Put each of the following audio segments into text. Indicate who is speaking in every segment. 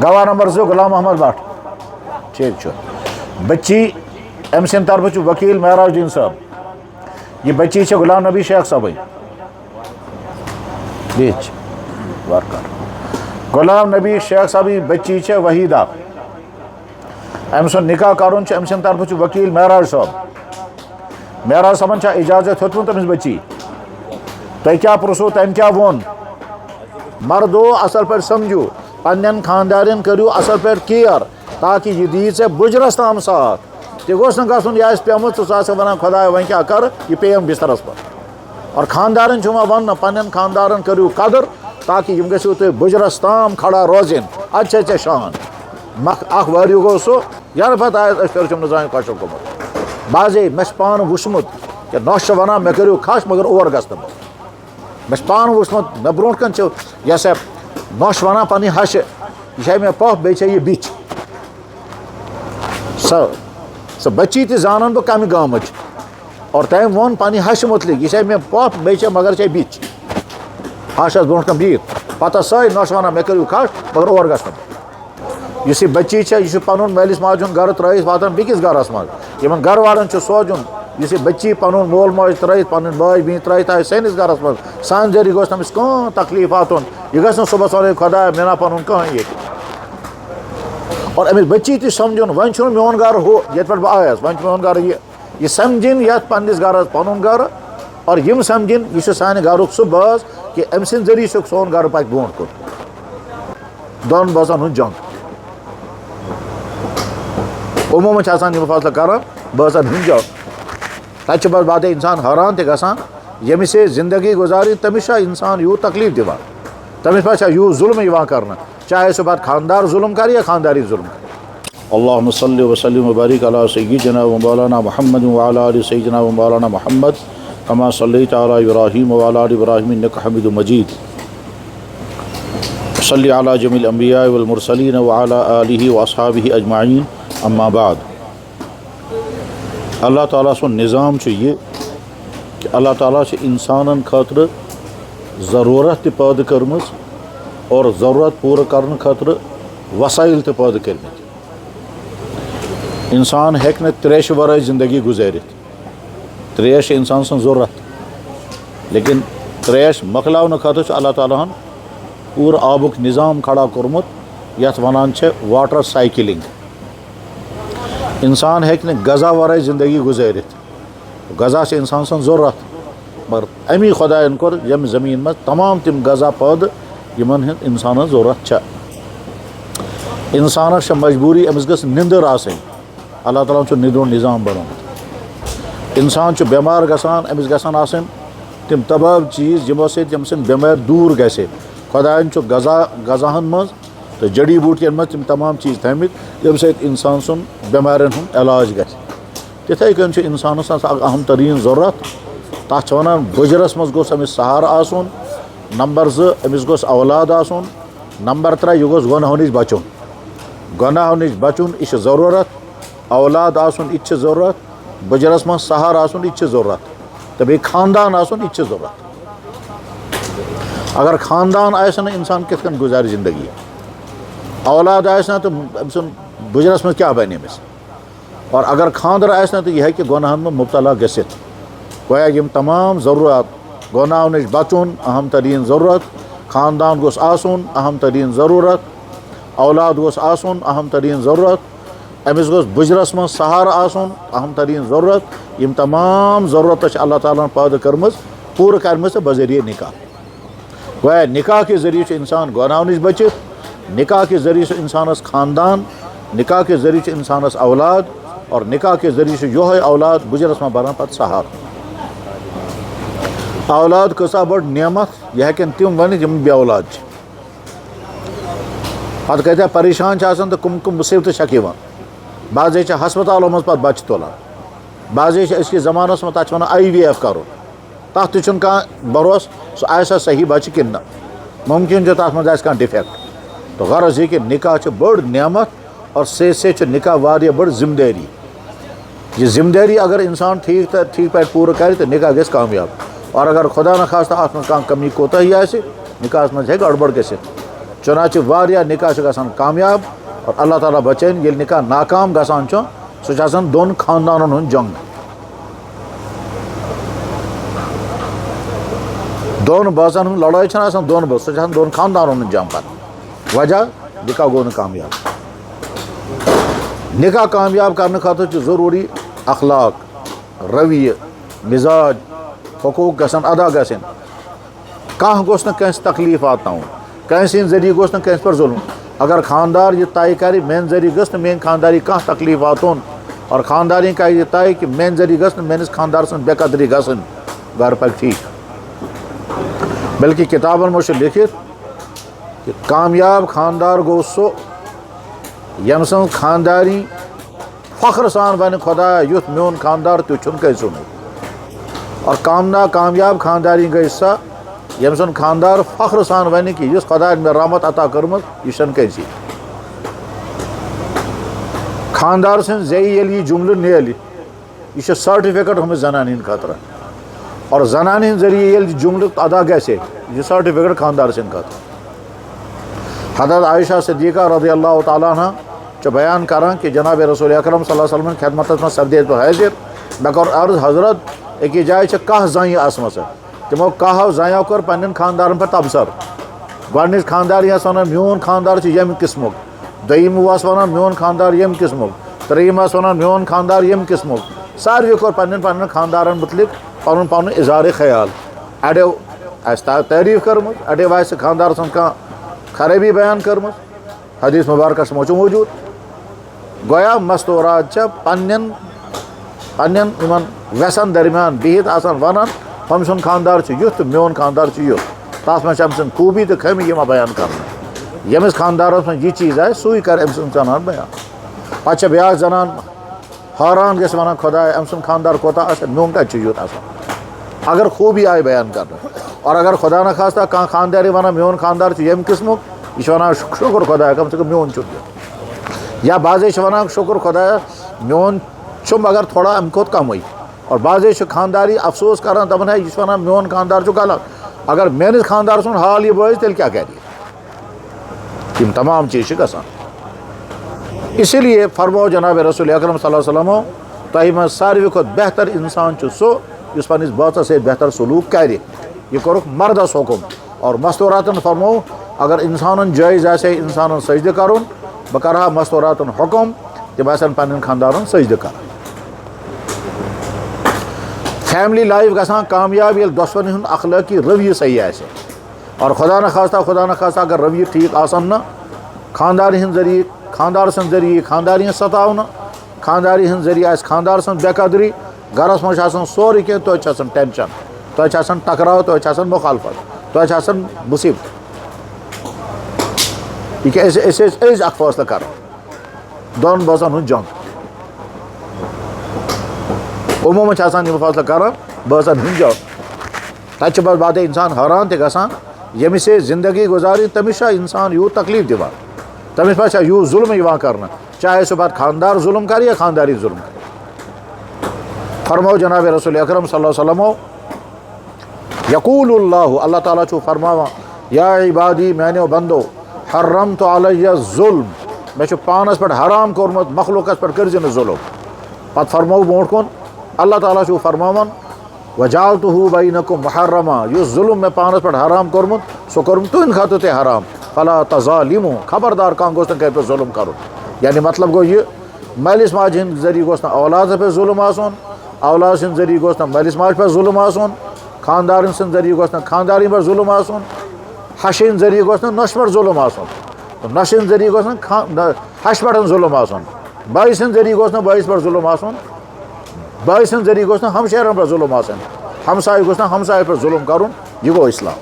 Speaker 1: گواہ number 2 Ghulam Muhammad but ٹھیک بچی ام سند طرف وکیل معراج الدین صاحب یہ بچی غلام نبی شیخ صاحب غلام نبی شیخ صاحب بچی وحیدہ ام سن نکاح کرن ام سند طرف وکیل معراج صاحبن اجازت ہیوتمت تمس بچی تھی کیا پرسو تم کیا وون مردو اصل پہ سمجھو پنن خاندارن کرو اصل پہ کیئر تاکہ یہ دی بجرس تام ساتھ تہ گوس نا گھن یہ پیمت ثہ ونان خدا ون کیا کر یہ پیم بسترس پر اور خاندارن ون پنن خاندارن کرو قدر تاکہ یم گھو تھی بجرس تام کھڑا روزن اچھا شان اخ وریو گو سو یا پتہ آس پھر چم زان کشر گومت بازے مے پان وچمت کہ نوش ونان مے کرو کھش مگر اور گھس مے پان وچمت مے برو کن یہ سا نوش ونان پنہ ہش یہ مے پف بیچ یہ بچ سہ بچی تہ زانن بہ کمہ گامچ اور تم وون پنہ ہش متعلق یہ مے پف بیچ مگر چھ بچ ہش برو کن بہت پتہ سٲری نوش ونان مے کرو کھش مگر اور گھس اس بچی یہ پن مالس ماجہ ہند گھر ترت واتان بیکس گھرس مز ان گھر والن سوچن اس بچی پن مول موج ترت پن بائی بین ترت آئے سنس گھرس مز سان ذریعہ گوس تمس کم تکلیف واتن یہ گھس صبح ون خدا مے نا پن کہیں یہ اور امس بچی تہ سمجھن ون چھ میون گھر ہو یت پہ بہ آیس ون میون گھر یہ سمجھن یت پنس گھرس پن گھر اور یم سمجھن یہ سانہ گھرک سہ باز کہ ام سند ذریعہ سون گھر پکہ برونٹ کن دون بازن ہند جنگ عموماً یہ فیصلہ کران بازن ہند جنگ تتہ بس بات انسان حیران تہ گژھان یمس زندگی گزاری تمس انسان یوت تکلیف دِوان تمس پہ یوت ظلم کرنا چاہے سہ پتہ خاندار ظلم کر یا خانداری ظلم کر اللہم صلی وسلم وبارک علی سیدنا و مولانا محمد وعلی آل سیدنا و مولانا محمد کما صلیت علی ابراہیم وعلی آل ابراہیم انک حمید مجید صلی علی جمیع الانبیاء والمرسلین وعلی آلہ واصحابہ اجمعین اما بعد اللہ تعالیٰ سن نظام یہ کہ اللہ تعالیٰ انسانن خاطر ضرورت تہ پید کرمز اور ضرورت پورٕ کرنے خاطر وسائل تہ پید کرمت انسان ہیکہ نہ تریش ورٲے زندگی گزارت تریش انسان سن ضرورت لیکن تریش مکلاونہٕ خاطر اللہ تعالیٰ ہن پورٕ آبک نظام کھڑا کورمت یتھ ونان واٹر سائیکلنگ انسان ہیکہ نہ غذا ورٲے زندگی گزارت غذا انسان سن ضرورت مگر امی خدایَن کوٚر یم زمین مز تمام تم غذا پٲدٕ یمن ہند انسانن ضرورت چھ انسانس مجبوری امس گژھ نندر آسٕنۍ اللہ تعالیٰ ہن نندر نظام بنومت انسان بیمار گژھان امس گژھن آسٕنۍ تم تمام چیز یمو سۭتۍ یم سٕنٛدۍ بٮ۪مارِ دوٗر گژھِ خدایَن غذاہن منٛز تو جڑی بوٹین مز تم تمام چیز تھمت یم سۭتۍ انسان سن بٮ۪مارٮ۪ن ہُنٛد علاج گژھِ تِتھَے کٔنۍ چھُ انسانس اکھ اہم تریٖن ضروٗرت تتھ چھِ ونان بُجرس منٛز گوٚژھ أمِس سہارٕ آسُن نمبر 2 أمِس گوٚژھ اولاد آسُن نمبر 3 یہِ گوٚژھ گۄنہو نِش بچُن گۄنہو نِش بچُن یہِ چھُ ضروٗرت اولاد آسُن یہِ تہِ چھُ ضروٗرت بُجرس منٛز سہارٕ آسُن یہِ تہِ چھُ ضروٗرت تہٕ بیٚیہِ خاندان آسُن یہِ تہِ چھُ ضروٗرت اگر خاندان آسہِ نہٕ انسان کِتھ کٔنۍ گُزارِ زندگی اولاد آسہِ نہٕ تہٕ أمۍ سُنٛد بُجرس منٛز کیٛاہ بنہِ أمِس اور اگر خاندر آسہِ نہٕ تہٕ یہِ ہیٚکہِ گۄنہن منٛز مُبتلا گٔژھِتھ گویا یِم تمام ضروٗرت گۄنہو نِش بچُن اہم تریٖن ضروٗرت خاندان گوٚژھ آسُن اہم تریٖن ضروٗرت اولاد گوٚژھ آسُن اہم تریٖن ضروٗرت أمِس گوٚژھ بُجرس منٛز سہارٕ آسُن اہم تریٖن ضروٗرت یِم تمام ضروٗرتہٕ چھِ اللہ تعالیٰ ہن پٲدٕ کٔرمٕژ پوٗرٕ کَرِمٕژ بذریعہ نکاح گویا نکاح کے ذریعہ چھُ انسان گۄنہو نِش بٔچِتھ نکاح کے ذریعہ چھُ انسانس خاندان نکاح کے ذریعہ چھُ انسانس اولاد اور نکاح کے ذریعہ چھُ یِہوے اولاد بُجرس منٛز بنان پتہٕ سہارٕ اولاد کۭژاہ بٔڑ نعمت یہِ ہیٚکن تِم ؤنِتھ یِم بے اولاد چھِ پتہٕ کۭتیاہ پریشان چھِ آسان تہٕ کٕم مُصیبتہٕ چھکھ یِوان بعضے چھِ ہسپتالو منٛز پتہٕ بچہِ تُلان بعضے چھِ أزکِس زمانس منٛز تتھ چھِ ونان IVF کرُن تتھ تہِ چھُنہٕ کانٛہہ بروسہٕ سُہ آسیا صحیح بچہِ کِنہٕ نہ مُمکِن چھُ تتھ منٛز آسہِ کانٛہہ ڈِفیکٹ تہٕ غرض یہِ کہِ نکاح چھِ بٔڑ نعمت اور سۭتۍ چھُ نکاح واریاہ بٔڑ ذمہٕ دٲری یہِ ذمہٕ دٲری اگر انسان ٹھیٖک پٲٹھۍ پوٗرٕ کرِ تہٕ نکاح گژھِ کامیاب اور اگر خدا نخواستہ اتھ منٛز کانٛہہ کمی کوتاہی آسہِ نکاحس منٛز ہیٚکہِ گڑبڑ گٔژھِتھ چنانچہ واریاہ نکاح چھِ گژھان کامیاب اور اللہ تعالیٰ بچٲیِن ییٚلہِ نکاح ناکام گژھان چھُ سُہ چھُ آسان دۄن خاندانن ہُنٛد جنگ دۄن بٲژن ہٕنٛز لڑٲے چھَنہٕ آسان دۄن بٲژ سۄ چھِ آسان دۄن خاندانن ہُنٛد جنگ پتہٕ وجہ نکاح گوٚو نہٕ کامیاب نکاح کامیاب کرنہٕ خٲطرٕ چھُ ضروٗری اخلاق رویہِ مزاج حقوٗق گژھن ادا گژھٕنۍ کانٛہہ گوٚژھ نہٕ کٲنٛسہِ تکلیٖف واتناوُن کٲنٛسہِ ہِنٛدۍ ذٔریعہٕ گوٚژھ نہٕ کٲنٛسہِ پٮ۪ٹھ ظُلم اگر خاندار یہ طے کرِ میٛانہِ ذٔریعہٕ گٔژھ نہٕ میٛٲنۍ خانداری کانٛہہ تکلیٖف واتُن اور خاندارنۍ کرِ یہ طے کہ میٛانہِ ذٔریعہٕ گٔژھ نہٕ میٛٲنِس خاندار سٕنٛز بے قدری گژھٕنۍ گھر پکہِ ٹھیٖک بلکہ کتابن منٛز چھُ لیکھِتھ کہ کامیاب خاندار گوٚو سُہ ییٚمہِ سٕنٛز خانداری فخر سان بنہِ خۄدایا یُتھ میون خاندار تیُتھ چھُنہٕ کٲنٛسہِ ہُنٛد اور کامیاب خانداری گٔے سۄ ییٚمہِ سُنٛد خاندار فخر سان ونہِ کہ یُس خۄداین مےٚ رحمت عطا کٔرمٕژ یہِ چھَنہٕ کٲنٛسی خاندار سٕنٛدۍ زیٚیہِ ییٚلہِ یہِ جملہٕ نیرِ یہِ چھُ سرٹِفکیٹ ہُمِس زنانہِ ہِنٛدِ خٲطرٕ اور زنانہِ ہِنٛدۍ ذٔریعہٕ ییٚلہِ جملہٕ ادا گژھِ یہِ چھُ سرٹِفکیٹ خاندار سٕنٛدِ خٲطرٕ حضرت عائشہ صدیقہ رضی اللہ تعالیٰ عنہ چھُ بیان کران کہ جناب رسول اکرم صلی اللہ علیہ وسلم خدمتس منٛز سپدیس بہٕ حٲضِر مےٚ کوٚر عرض حضرت أکِس جایہِ چھِ کاہ زنہِ آسمژٕ تِمو کاہو زنیو کوٚر پننٮ۪ن خاندارن پٮ۪ٹھ تبصر گۄڈنِچ خانداری ٲس ونان میون خاندار چھُ ییٚمہِ قٕسمُک دوٚیِم اوس ونان میون خاندار ییٚمہِ قٕسمُک ترٛیٚیِم ٲس ونان میون خاندار ییٚمہِ قٕسمُک ساروٕے کوٚر پننٮ۪ن خاندارن متعلق پنُن پنُن اظہارِ خیال اڑیو آسہِ تعریٖف کٔرمٕژ اڑیو آسہِ خاندار سٕنٛز کانٛہہ خرٲبی بیان کٔرمٕژ حدیث مبارکس منٛز چھُ موٗجوٗد گویا مستورات چھِ پننٮ۪ن یِمن ویسن درمیان بِہِتھ آسان ونان ہُمۍ سُنٛد خاندار چھُ یُتھ تہٕ میون خاندار چھُ یُتھ تتھ منٛز چھِ أمۍ سٕنٛز خوٗبی تہٕ خٲمی یِوان بیان کرنہٕ ییٚمِس خاندارس منٛز یہِ چیٖز آسہِ سُے کرِ أمۍ سٕنٛز زنان بیان پتہٕ چھِ بیٛاکھ زنان حٲران گژھِ ونان خۄدایا أمۍ سُنٛد خاندار کوٗتاہ آسہِ میون کتہِ چھُ یُتھ آسان اگر خوٗبی آیہِ بیان کرنہٕ اور اگر خۄدا نخواستہ کانٛہہ خانداری ونان میون خاندار چھُ ییٚمہِ قٕسمُک یہِ چھُ ونان شُکر خۄدایا کم سے کم میون چھُنہٕ یُتھ یا بعضے چھِ ونان شُکر خۄدایا میون چھُ مگر تھوڑا امہِ کھۄتہٕ کمٕے اور بعضے چھِ خانداری افسوس کران دپان ہے یہِ چھُ ونان میون خاندار چھُ غلط اگر میٲنِس خاندار سُنٛد حال یہِ بٲزِ تیٚلہِ کیٛاہ کرِ یِم تمام چیٖز چھِ گژھان اسی لیے فرموو جناب رسول اکرم صلی اللہ علیہ وسلمو تۄہہِ منٛز ساروٕے کھۄتہٕ بہتر انسان چھُ سُہ یُس پننِس بٲژس سۭتۍ بہتر سلوٗک کرِ یہِ کوٚرُکھ مردس حُکم اور مستوراتن فرموو اگر انسانن جٲیز آسہِ ہے انسانن سجدٕ کرُن بہٕ کرٕ ہا مستوراتن حُکم تِم آسن پننٮ۪ن خاندارن سجدٕ کران فیملی لایف گژھان کامیاب ییٚلہِ دۄشوٕنی ہُنٛد اخلٲقی رویہِ صحیح آسہِ اور خۄدا نخواستہ اگر رویہِ ٹھیٖک آسن نہٕ خاندار ہِنٛدۍ ذٔریعہٕ خاندار سٕنٛدۍ ذٔریعہٕ خانداری ہٕنٛز ستاونہٕ خانداری ہٕنٛدۍ ذٔریعہٕ آسہِ خاندار سٕنٛز بے قدری گرس منٛز چھُ آسان سورُے کینٛہہ توتہِ چھُ آسان ٹینشن توتہِ چھُ آسان ٹکراو توتہِ چھُ آسان مُخالفت توتہِ چھُ آسان مُصیبت یہِ کیٛاہ أسۍ ٲسۍ اکھ فٲصلہٕ کران دۄن بٲژن ہُنٛد جنگ عموٗمن چھِ آسان یِم فٲصلہٕ کران بٲژن ہُنٛد جنگ تتہِ چھُ پتہٕ بعدے انسان حٲران تہِ گژھان ییٚمِس سۭتۍ زندگی گُزارٕنۍ تٔمِس چھا انسان یوٗت تکلیٖف دِوان تٔمِس پتہٕ چھا یوٗت ظُلم یِوان کرنہٕ چاہے سُہ پتہٕ خاندار ظُلم کرِ یا خانداری ظُلم کرِ فرموو جناب رسول اکرم صلی اللہ علیہ وسلمو یقول اللہ تعالیٰ چھُ فرماوان یا عبادی میانیو بندو حرمت علیہ الظلم مےٚ چھُ پانس پٮ۪ٹھ حرام کوٚرمُت مخلوٗقس پٮ۪ٹھ کٔرزِ نہٕ ظُلم پتہٕ فرموو برونٛٹھ کُن اللہ تعالیٰ چھُ فرماوان وجعلتہ بینکم محرما یُس ظُلم مےٚ پانس پٮ۪ٹھ حرام کوٚرمُت سُہ کوٚرُم تُہنٛدِ خٲطرٕ تہِ حرام فلا تظالموا خبردار کانٛہہ گوٚژھ نہٕ کٲنٛسہِ پٮ۪ٹھ ظُلم کرُن یعنی مطلب گوٚو یہِ مٲلِس ماجہِ ہِنٛدِ ذٔریعہٕ گوٚژھ نہٕ اولادس پٮ۪ٹھ ظُلم آسُن اولاد سٕنٛدِ ذٔریعہٕ گوٚژھ نہٕ مٲلِس ماجہِ پٮ۪ٹھ ظُلم آسُن خاندارن سٕنٛدِ ذٔریعہٕ گوٚژھ نہٕ خاندارنۍ پٮ۪ٹھ ظُلم آسُن ہشہِ ہِنٛدِ ذٔریعہٕ گوٚژھ نہٕ نۄشہِ پٮ۪ٹھ ظُلم آسُن نۄشہِ ہِنٛدِ ذٔریعہٕ گوٚژھ نہٕ ہشہِ پٮ۪ٹھ ظُلم آسُن بٲیِس سٕنٛدِ ذٔریعہٕ گوٚژھ نہٕ بٲیِس پٮ۪ٹھ ظُلم آسُن بٲیِس سٕنٛدِ ذٔریعہٕ گوٚژھ نہٕ ہمشیرن پٮ۪ٹھ ظُلم آسُن ہمسایہِ گوٚژھ نہٕ ہمسایہِ پٮ۪ٹھ ظُلم کرُن یہِ گوٚو اسلام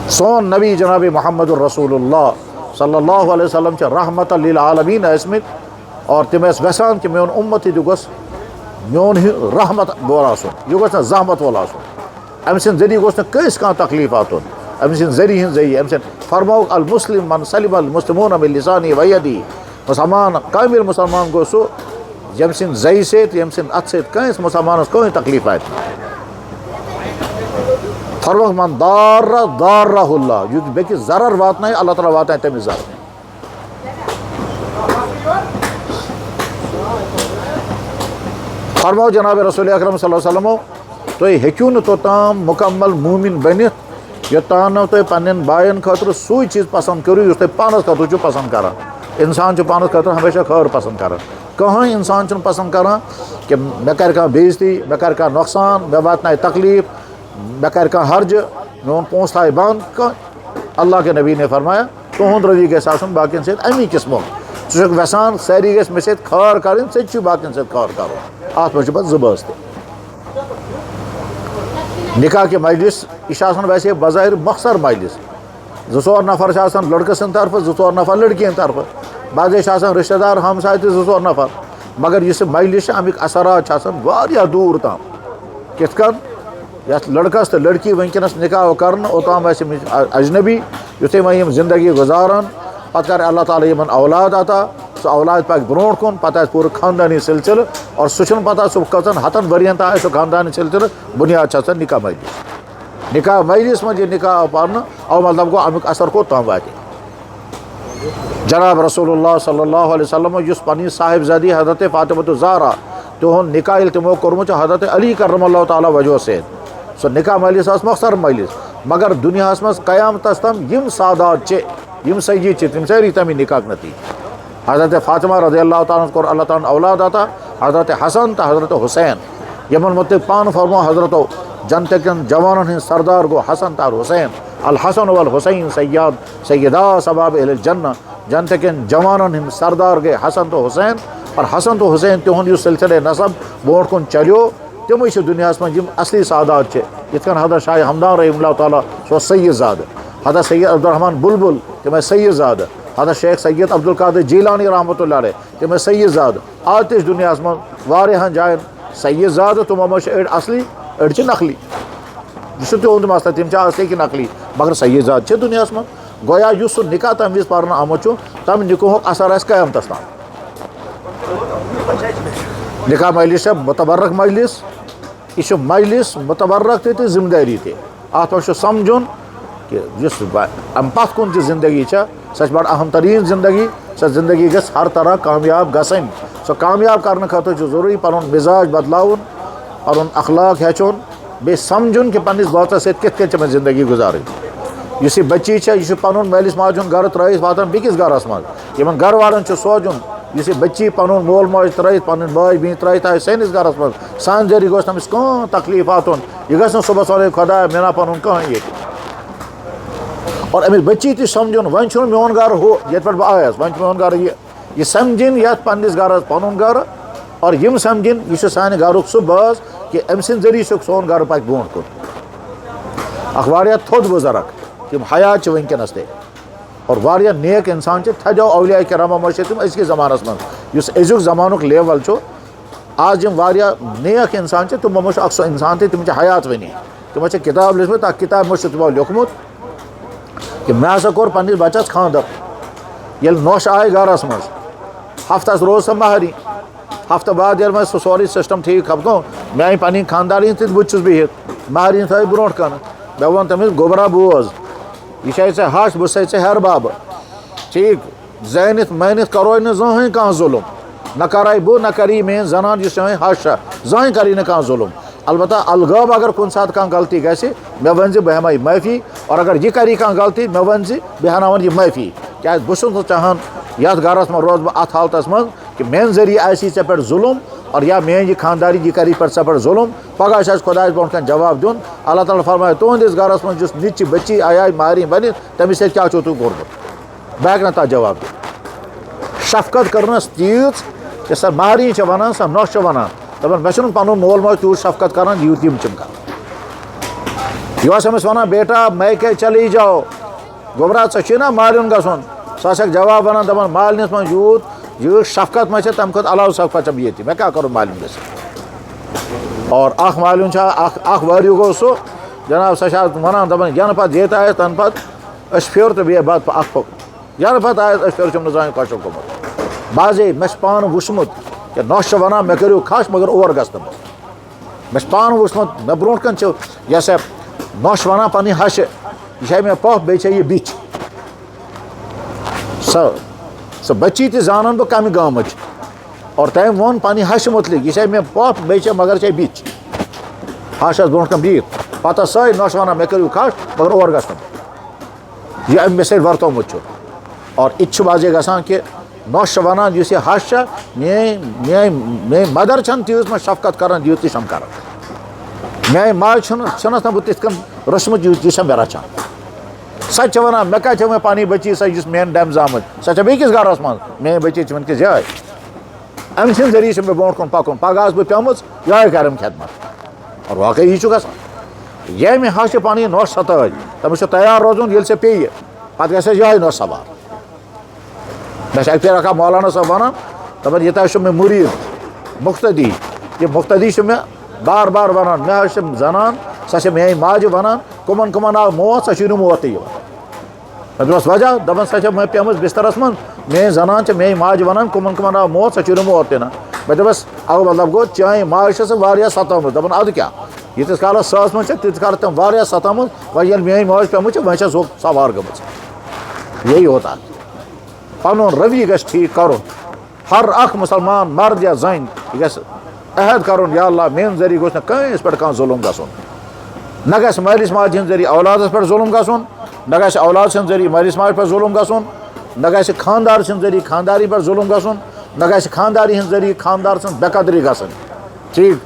Speaker 1: سون نبی جناب محمد الرسول اللہ صلی اللہ علیہ وسلم چھِ رحمت للعالمیٖن ٲسمٕتۍ اور تِم ٲسۍ یژھان کہِ میون اُمت تہِ گوٚژھ میون رحمت وول آسُن یہِ گوٚژھ نہٕ زحمت وول آسُن أمۍ سٕنٛدِ ذٔریعہٕ گوٚژھ نہٕ کٲنٛسہِ کانٛہہ تکلیٖف واتُن أمۍ سٕنٛدِ ذٔریعہٕ أمۍ سٕنٛدِ فرمووُکھ المسلم من سلم المسلمون من لسانہ و یدہ مُسلمان کامل مُسلمان گوٚو سُہ ییٚمہِ سٕنٛدِ زَیہِ سۭتۍ ییٚمہِ سٕنٛدِ اَتھٕ سۭتۍ کٲنٛسہِ مُسلمانس کٕہٕنۍ تکلیٖف واتہِ فرموک من دارہ اللہ یُتھ بیٚکِس ضرر واتنایہِ اللہ تعالیٰ واتنایہِ تٔمِس ضرر. فرمو جناب رسول اکرم صلی اللہ علیہ وسلمو تُہۍ ہیٚکِو نہٕ توٚتام مُکمل موٗمِن بٔنِتھ یوٚتام نہٕ تُہۍ پنٛنٮ۪ن بایَن خٲطرٕ سُے چیٖز پسنٛد کٔرِو یُس تُہۍ پانَس خٲطرٕ چھُو پسنٛد کران. اِنسان چھُ پانَس خٲطرٕ ہمیشہ خٲر پسنٛد کران. کٕہٕنۍ اِنسان چھُنہٕ پسنٛد کران کہِ مےٚ کَرِ کانٛہہ بے عزتی مےٚ کَرِ کانٛہہ نۄقصان مےٚ واتنایہِ تکلیٖف مےٚ کَرِ کانٛہہ حرجہِ میون پونٛسہٕ تھایہِ بنٛد. کانٛہہ اللہ کے نبی نے فرمایا تُہُنٛد روی گژھِ آسُن باقیَن سۭتۍ اَمی قٕسمُک. ژٕ چھُکھ وٮ۪ژھان سٲری گژھِ مےٚ سۭتۍ خٲر کَرٕنۍ ژےٚ تہِ چھُے باقیَن سۭتۍ خٲر کَرُن. اَتھ منٛز چھُ پَتہٕ زٕ بٲژ تہِ. نِکاح کہِ مجلس یہِ چھِ آسان ویسے بظاہر مۄخصر مجلس. 2-4 نفر چھِ آسان لٔڑکہٕ سٕنٛدِ طرفہٕ 2-4 نفر لٔڑکی ہِنٛدِ طرفہٕ. بعضے چھِ آسان رِشتہٕ دار ہمساے تہِ 2-4 نفر. مگر یُس یہِ مجلس چھِ اَمِکۍ اثرات چھِ آسان واریاہ دوٗر تام. کِتھ کٔنۍ یَتھ لٔڑکَس تہٕ لٔڑکی وٕنکٮ۪نَس نِکاح کَرنہٕ اوٚتام آسہِ أمِس اجنبی. یُتھُے وۄنۍ یِم زندگی گُزاران پَتہٕ کَرِ اللہ تعالیٰ یِمَن اولاد عطا. سُہ اولاد پَکہِ برونٛٹھ کُن پَتہٕ آسہِ پوٗرٕ خاندانی سِلسِلہٕ اور سُہ چھُنہٕ پَتہ سُہ کٔژَن ہَتَن ؤرِیَن تام آسہِ سُہ خاندانی سِلسِلہٕ. بُنیاد چھِ آسان نِکاح مجلس. نِکاح مجلس منٛز ییٚلہِ نِکاح آو پَرنہٕ اَوٕ مطلب گوٚو اَمیُک اثر کوٚت واتہِ. جناب رسول اللہ صلی اللہ علیہ وسلم یُس پنٕنۍ صاحبزادی حضرت فاطمۃ الزہرا تِہُنٛد نِکاح ییٚلہِ تِمو کوٚرمُت چھُ حضرت علی کرم اللہ تعالیٰ وجہ سۭتۍ. سُہ نِکاح مجلس ٲس مۄخصر مجلس. مگر دُنیاہَس منٛز قیامتَس تام یِم سادات چھِ یِم سید چھِ تِم سٲری تَمی نِکاحُک نتیٖجہٕ. حضرت فاطمہ رضی اللہ تعالیٰ ہَن کوٚر اللہ تعالیٰ ہَن اولاد عطا. حضرت حسن تہٕ حضرت حسین یِمن مُتعلِق پانہٕ فرمو حضرتو جنتٕکٮ۪ن جوانن ہٕنٛدۍ سردار گوٚو حسن تہٕ حسین. الحسن والحسین سیدا سباب اہل الجنہ. جنتٕکٮ۪ن جوانن ہٕنٛدۍ سردار گٔے حسن تہٕ حسین. اور حسن تہٕ حسین تِہُنٛد یُس سلسلے نسب برونٛٹھ کُن چلیو تِمے چھِ دُنیاہَس منٛز یِم اصلی سادات چھِ. یِتھ کٔنۍ حضرت شاہ ہمدان رحم اللہ تعالیٰ سُہ اوس سید زادٕ. حضرت سید عبدالرحمان بُلبُل تِم ٲسۍ سید زادٕ. حضرت شیخ سید عبدالقادر جیلانی رحمتہ اللہ علیہ تِم ٲسۍ سید زادٕ. آز تہِ چھِ دُنیاہَس منٛز واریاہَن جایَن سید زادٕ تِمو منٛز چھِ أڑۍ اصلی أڑۍ چھِ نقلی. یہِ چھُ تِہُنٛد مسلہٕ تِم چھِ اصلی کہِ نقلی مگر سید زادٕ چھِ دُنیاہَس منٛز. گویا یُس سُہ نِکاح تَمہِ وِزِ پَرنہٕ آمُت چھُ تَمہِ نِکاحُک اثر آسہِ قیامتَس تام. نِکاح مجلس چھےٚ مُتبرک مجلس. یہِ چھُ مجلس مُتبرک تہِ تہٕ ذِمہٕ دٲری تہِ. اَتھ منٛز چھُ سَمجھُن کہِ یُس اَمہِ پَتھ کُن تہِ زندگی چھےٚ سۄ چھِ بَڑٕ اہم تریٖن زندگی. سۄ زندگی گژھِ ہر طرح کامیاب گژھٕنۍ. سۄ کامیاب کَرنہٕ خٲطرٕ چھُ ضروٗری پَنُن مِزاج بدلاوُن پَنُن اخلاق ہیٚچھُن بیٚیہِ سَمجھُن کہِ پنٛنِس بٲژَس سۭتۍ کِتھ کٔنۍ چھِ مےٚ زندگی گُزارٕنۍ. یُس یہِ بٔچی چھےٚ یہِ چھُ پَنُن مٲلِس ماجہِ ہُنٛد گرٕ ترٛٲیِتھ واتان بیٚکِس گرَس منٛز. یِمن گرٕ والٮ۪ن چھُ سونٛچُن یُس یہِ بٔچی پَنُن مول موج ترٛٲیِتھ پَنٕنۍ بٲے بیٚنہِ ترٛٲیِتھ آسہِ سٲنِس گرَس منٛز سانہِ ذٔریعہٕ گوٚژھ نہٕ أمِس کانٛہہ تکلیٖف واتُن. یہِ گژھِ نہٕ صُبحس وَنٕنۍ خۄدایا مےٚ نا پَنُن کٕہٕنۍ ییٚتہِ. اور أمِس بٔچی تہِ سَمجھُن وۄنۍ چھُنہٕ میون گرٕ ہُہ ییٚتہِ پٮ۪ٹھ بہٕ آیَس وۄنۍ چھُ میون گرٕ یہِ سَمجھِنۍ یَتھ پنٛنِس گرَس پَنُن گرٕ. اور یِم سَمجھِنۍ یہِ چھُ سانہِ گرُک سُہ بٲژ کہِ أمۍ سٕنٛدِ ذٔریعہٕ چھُکھ سون گرٕ پَکہِ برونٛٹھ کُن. اکھ واریاہ تھوٚد بُزرگ تِم حیات چھِ وٕنکٮ۪نَس تہِ اور واریاہ نیک اِنسان چھِ. تھدیو اولیاء کرامو منٛز چھِ تِم أزکِس زمانَس منٛز یُس أزیُک زمانُک لیوَل چھُ. آز یِم واریاہ نیک اِنسان چھِ تِمو منٛز چھُ اکھ سُہ اِنسان تہِ تِم چھِ حیات وٕنی. تِمو چھِ کِتاب لیٚچھمٕژ تَتھ کِتابہِ منٛز چھُ تِمو لیوٚکھمُت کہِ مےٚ ہسا کوٚر پنٛنِس بَچَس خانٛدر. ییٚلہِ نۄش آے گرَس منٛز ہفتَس روٗز سۄ مہریٖن. ہفتہٕ بعد ییٚلہِ وۄنۍ سُہ سورُے سِسٹم ٹھیٖک گوٚو مےٚ أنۍ پنٕنۍ خانٛدارِنۍ تہِ بہٕ تہِ چھُس بِہِتھ. مہریٖن تھٲے برونٛٹھ کَنہٕ مےٚ ووٚن تٔمِس گوٚبرا بوز یہِ چھے ژےٚ ہش بہٕ چھسے ژےٚ ہیٚرٕ بابہٕ. ٹھیٖک زٲنِتھ مٲنِتھ کَروے نہٕ زٕہٕنۍ کانٛہہ ظُلُم. نہ کَرے بہٕ نہ کَری میٛٲنۍ زنان یُس چٲنۍ ہش چھےٚ زٕہٕنۍ کَری نہٕ کانٛہہ ظُلُم. البتہ الغٲب اگر کُنہِ ساتہٕ کانٛہہ غلطی گژھِ مےٚ ؤنۍ زِ بہٕ ہٮ۪مے معٲفی. اور اگر یہِ کَری کانٛہہ غلطی مےٚ وَن زِ بہٕ ہٮ۪ناوَن یہِ معٲفی. کیٛازِ بہٕ چھُس نہٕ چاہان یَتھ گرَس منٛز روزٕ بہٕ اَتھ حالتَس منٛز کہِ میٛانہِ ذٔریعہٕ آسی ژےٚ پٮ۪ٹھ ظُلُم اور یا میٛٲنۍ یہِ خانٛداری یہِ کَری پٮ۪ٹھ ژےٚ پٮ۪ٹھ ظُلُم. پگاہ چھِ اَسہِ خۄدایَس برونٛٹھ کَنہِ جواب دیُن. اللہ تعالیٰ فرمایہِ تُہٕنٛدِس گرَس منٛز یُس نِچہِ بٔچی آیہِ مہریٖن بٔنِتھ تٔمِس سۭتۍ کیٛاہ چھُو تُہۍ کوٚرمُت. بہٕ ہٮ۪کہٕ نہٕ تَتھ جواب دِتھ. شفقت کٔرنَس تیٖژ کہِ سۄ مہریٖن چھےٚ وَنان سۄ نۄش چھےٚ وَنان دَپان مےٚ چھُنہٕ پَنُن مول موج تیوٗت شفقت کَران یوٗت یِم چھِم کَران. یہِ اوس أمِس وَنان بیٹا میکے چلی جاو گوٚبرا ژےٚ چھُے نا مالیُن گژھُن. سُہ ہسا جواب وَنان دَپان مالنِس منٛز یوٗت شفقت ما چھےٚ تَمہِ کھۄتہٕ علاوٕ شفقت چھَم ییٚتہِ مےٚ کیٛاہ کَرُن مالیُن گٔژھِتھ. اور اکھ مالیُن چھا اکھ وٲرِو گوٚو سُہ جناب سۄ چھِ آز وَنان دَپان یَنہٕ پَتہٕ ییٚتہِ آیَس تَنہٕ پَتہٕ أسۍ پھیُر تہٕ بیٚیہِ بَتہٕ اکھ پھوٚک. یَنہٕ پَتہٕ آیَس أسۍ پھیُر چھُم نہٕ زٕہٕنۍ خۄشک گوٚمُت. بازے مےٚ چھُ پانہٕ وٕچھمُت کہِ نۄش چھِ وَنان مےٚ کٔرِو کھَش مگر اور گژھٕ نہٕ بہٕ. مےٚ چھُ پانہٕ وٕچھمُت مےٚ برونٛٹھ کَنہِ چھِ یۄس نوش ونان پننہِ ہشہِ یہ چھے مےٚ پۄپھ بیٚیہِ چھے یہِ بِچ سۄ بچی تہِ زانان بہٕ کمہِ گامٕچ اور تٔمۍ ووٚن پننہِ ہشہِ مُتعلق یہِ چھے مےٚ پۄپھ بیٚیہِ چھے مگر چھے بِچ ہش ٲس برونٛٹھ کَنۍ بِہِتھ پتہٕ ٲس سۄے نۄش ونان مےٚ کٔرِو کھَش مگر اور گژھُن یہِ أمۍ مےٚ سۭتۍ ورتومُت چھُ اور یہِ تہِ چھُ واضح گژھان کہِ نۄش چھِ ونان یُس یہِ ہش چھےٚ میٲنۍ مدر چھَنہٕ تیٖژ مےٚ شفقت کران یوٗت یہِ چھَم کران میٲنۍ ماجہِ چھُنَس نہٕ بہٕ تِتھ کٔنۍ رٔچھمٕژ یوٗت یہِ چھےٚ مےٚ رچھان سۄ تہِ چھےٚ وَنان مےٚ کَتہِ چھےٚ وۄنۍ پنٕنۍ بٔچی سۄ یُس مین ڈٮ۪م زامٕژ سۄ چھےٚ بیٚکِس گرس منٛز میٲنۍ بٔچی چھِ وٕنکیٚس یِہٕے أمۍ سٕنٛدِ ذٔریعہٕ چھِ مےٚ برونٛٹھ کُن پکُن پگاہ آسہٕ بہٕ پیٚمٕژ یِہٕے کَرٕم خدمت اور واقعی یی چھُ گژھان ییٚمہِ ہشہِ پنٕنۍ نۄش ستٲے تٔمِس چھُ تیار روزُن ییٚلہِ ژےٚ پیٚیہِ پتہٕ گژھٮ۪س یِہٕے نۄش سوار مےٚ چھِ اَکہِ پھِرِ اکھ مولانا صٲب وَنان دَپان ییٚتہِ حظ چھُ مےٚ مُریٖد مُختدی یہِ مُختدی چھُ مےٚ بار بار وَنان مےٚ حظ چھِ زنان سۄ چھےٚ میٛانہِ ماجہِ وَنان کٕمن کٕمن آو موت سۄ چھِ نہٕ موتٕے یِوان مےٚ دوٚپمَس وجہ دَپان سۄ چھےٚ مےٚ پیٚمٕژ بِسترس منٛز میٛٲنۍ زنان چھےٚ میٛانہِ ماجہِ وَنان کٕمن کٕمن آو موت سۄ چھِ نہٕ موت تہِ نہٕ مےٚ دوٚپمَس اَوٕ مطلب گوٚو چٲنۍ ماجہِ چھِ سۄ واریاہ ستٲومٕژ دَپان اَدٕ کیٛاہ ییٖتِس کالس سۄ ٲسمٕژ چھےٚ تیٖتِس کالس تٔمۍ واریاہ ستٲومٕژ وۄنۍ ییٚلہِ میٛٲنۍ موج پیٚمٕژ چھِ وۄنۍ چھےٚ سۄ سوار گٔمٕژ یی ہوتا پنُن روی گژھِ ٹھیٖک کرُن ہر اکھ مُسلمان مرد یا زٔنۍ یہِ گژھِ عہد کرُن یا اللہ میٛانہِ ذٔریعہٕ گوٚژھ نہٕ کٲنٛسہِ پٮ۪ٹھ کانٛہہ ظُلم گژھُن نہ گژھِ مٲلِس ماجہِ ہِنٛدِ ذٔریعہٕ اولادس پٮ۪ٹھ ظُلم گژھُن نہ گژھِ اولاد سٕنٛدِ ذٔریعہٕ مٲلِس ماجہِ پٮ۪ٹھ ظُلم گژھُن نہ گژھِ خانٛدار سٕنٛدِ ذٔریعہٕ خانٛداری پٮ۪ٹھ ظُلم گژھُن نہ گژھِ خانٛداری ہِنٛدِ ذٔریعہٕ خانٛدار سٕنٛز بے قدری گژھٕنۍ ٹھیٖک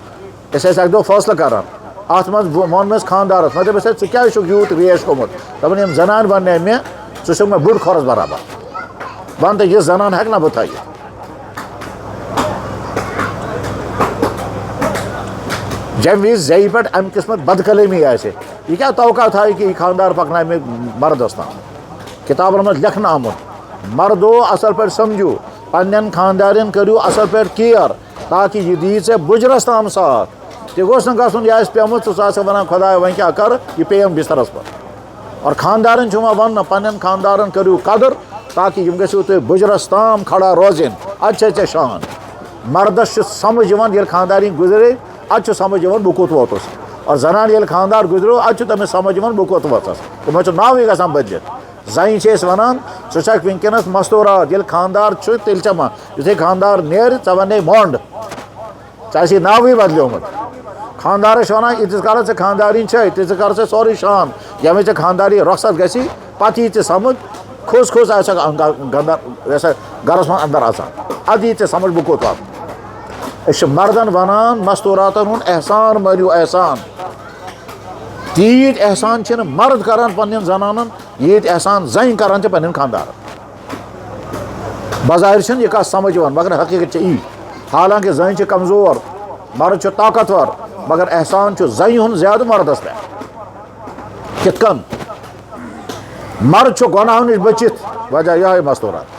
Speaker 1: أسۍ ٲسۍ اکہِ دۄہ فٲصلہٕ کران اتھ منٛز ووٚن مےٚ أمِس خانٛدارس مےٚ دوٚپُس ہے ژٕ کیٛازِ چھُکھ یوٗت ریش گوٚمُت دَپان یِم زنانہِ وَنے مےٚ ژٕ چھُکھ مےٚ بوٚڑ کھۄرس برابر وَن تہٕ یہِ زنان ہٮ۪کہٕ نا بہٕ تھٲیِتھ جَمہِ وِزِ زٮ۪یہِ پٮ۪ٹھ اَمہِ قٕسمٕچ بدکلٲمی آسہِ یہِ کیٛاہ توقع تھایہِ کہِ یہِ خانٛدار پکنایہِ مےٚ مردس تام کِتابن منٛز لیکھنہٕ آمُت مردو اَصٕل پٲٹھۍ سمجھِو پننٮ۪ن خانٛدارٮ۪ن کٔرِو اَصٕل پٲٹھۍ کِیر تاکہِ یہِ دِیہِ ژےٚ بُجرس تام ساتھ تہِ گوٚژھ نہٕ گژھُن یہِ آسہِ پیٚومُت ژٕ آسکھ وَنان خۄدایا وۄنۍ کیٛاہ کَرٕ یہِ پیٚیَم بِسترس پٮ۪ٹھ اور خانٛدارن چھُ یِوان وَننہٕ پننٮ۪ن خانٛدارن کٔرِو قدٕر تاکہِ یِم گٔژھِو تُہۍ بُجرس تام کھڑا روزٕنۍ اَدٕ چھے ژےٚ شان مردس چھُ سمجھ یِوان ییٚلہِ خانٛدارِنۍ گُزرے اَدٕ چھُ سمجھ یِوان بہٕ کوٚت ووتُس اور زنانہِ ییٚلہِ خانٛدار گُزریو اَدٕ چھُ تٔمِس سمجھ یِوان بہٕ کوٚت وٲژٕس تِمن چھُ ناوٕے گژھان بدلِتھ زَنہِ چھِ أسۍ وَنان ژٕ چھکھ وٕنکیٚنس مستوٗرات ییٚلہِ خانٛدار چھُ تیٚلہِ ژےٚ ما یِتھُے خانٛدار نیرِ ژےٚ وَنے مۄنٛڈ ژےٚ آسی ناوٕے بدلیومُت خانٛدارس چھِ وَنان ییٖتِس کالس ژےٚ خانٛدارِنۍ چھے تیٖتِس کالس چھے سورُے شان ییٚمہِ وِزِ ژےٚ خانٛداری رۄخصت گژھی پتہٕ یی ژےٚ سمجھ کھوٚز کھوٚز آسکھ گنٛدر گرس منٛز انٛدر اژان ادٕ یی ژےٚ سمجھ بہٕ کوٚت واتہٕ أسۍ چھِ مردن ونان مستوٗراتن ہُنٛد احسان مٲرِو احسان تیٖتۍ احسان چھِنہٕ مرد کران پننٮ۪ن زنانن ییٖتۍ احسان زنہِ کران چھِ پننٮ۪ن خانٛدارن بظاہر چھِنہٕ یہِ کتھ سمجھ یِوان مگر حقیٖقت چھِ یی حالانکہِ زٔنۍ چھِ کمزور مرد چھُ طاقتور مگر احسان چھُ زنہِ ہُنٛد زیادٕ مردس پٮ۪ٹھ کِتھ کٔنۍ مرد چھُ گۄناہو نِش بٔچِتھ وجہ یِہوے مستوٗرات